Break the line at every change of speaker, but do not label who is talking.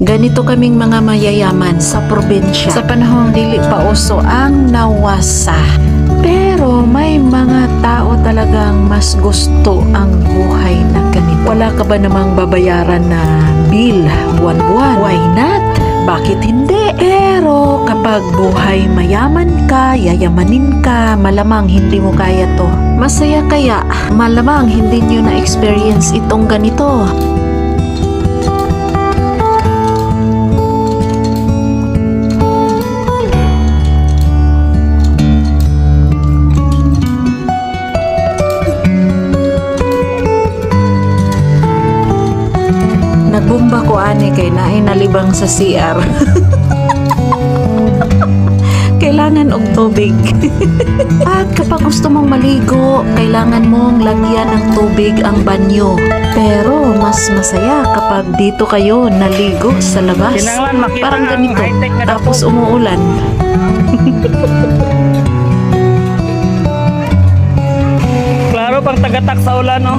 Ganito kaming mga mayayaman sa probinsya. Sa panahong dili pa uso ang nawasa. Pero may mga tao talagang mas gusto ang buhay na ganito. Wala ka ba namang babayaran na bill buwan-buwan? Why not? Bakit hindi? Pero kapag buhay mayaman ka, yayamanin ka, malamang hindi mo kaya to. Masaya kaya, malamang hindi nyo na-experience itong ganito. Nagbomba ko ani kay naay nalibang sa CR. Kailangan og tubig. At kapag gusto mong maligo, kailangan mong lagyan ng tubig ang banyo. Pero mas masaya kapag dito kayo naligo sa labas.
Kinanglan makita
Parang
ng
ganito.
high-tech na
Tapos
dapog.
umuulan.
Klaro pang tagatak sa ulan, no?